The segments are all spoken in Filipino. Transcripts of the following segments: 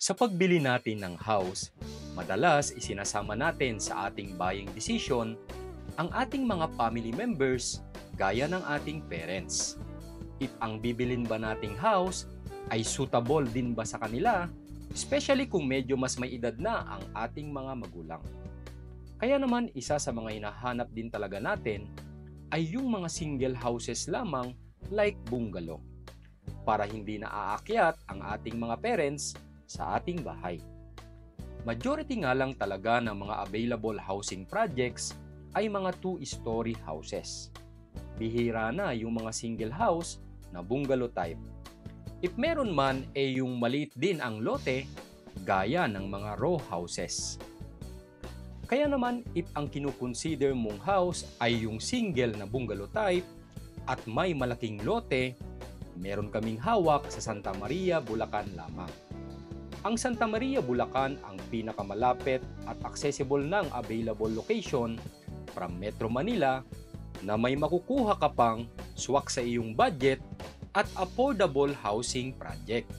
Sa pagbili natin ng house, madalas isinasama natin sa ating buying decision ang ating mga family members gaya ng ating parents. If ang bibilin ba nating house ay suitable din ba sa kanila, especially kung medyo mas may edad na ang ating mga magulang. Kaya naman isa sa mga hinahanap din talaga natin ay yung mga single houses lamang like bungalow para hindi na aakyat ang ating mga parents sa ating bahay. Majority nga lang talaga ng mga available housing projects ay mga 2-story houses. Bihira na yung mga single house na bungalow type. If meron man yung maliit din ang lote gaya ng mga row houses. Kaya naman if ang kinukonsider mong house ay yung single na bungalow type at may malaking lote, meron kaming hawak sa Santa Maria, Bulacan lamang. Ang Santa Maria, Bulacan ang pinakamalapit at accessible ng available location from Metro Manila na may makukuha ka pang swak sa iyong budget at affordable housing project.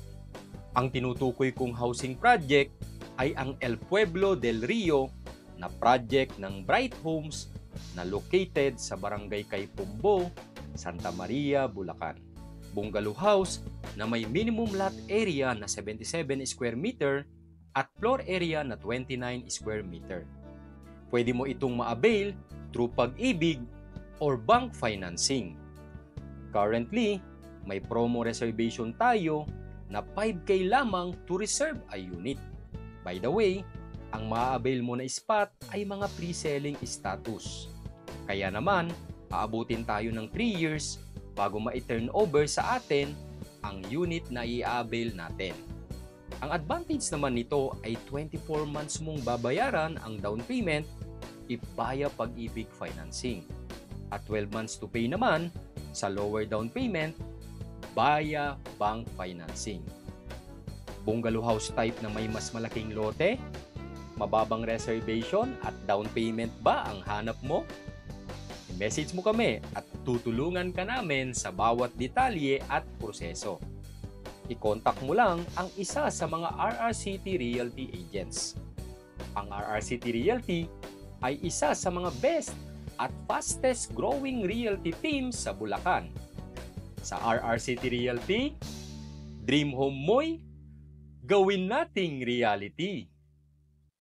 Ang tinutukoy kong housing project ay ang El Pueblo del Rio na project ng Bright Homes na located sa Barangay Caypumbo, Santa Maria, Bulacan. Bungalow house na may minimum lot area na 77 square meter at floor area na 29 square meter. Pwede mo itong ma-avail through Pag-ibig or bank financing. Currently, may promo reservation tayo na 5K lamang to reserve a unit. By the way, ang ma-avail mo na spot ay mga pre-selling status. Kaya naman, aabutin tayo ng 3 years bago ma-turn over sa atin ang unit na i-avail natin. Ang advantage naman nito ay 24 months mong babayaran ang down payment if via Pag-ibig financing at 12 months to pay naman sa lower down payment via bank financing. Bungalow house type na may mas malaking lote, mababang reservation at down payment ba ang hanap mo? Message mo kami at tutulungan ka namin sa bawat detalye at proseso. I-contact mo lang ang isa sa mga RRCT Realty agents. Ang RRCT Realty ay isa sa mga best at fastest growing realty team sa Bulacan. Sa RRCT Realty, dream home mo'y gawin nating reality.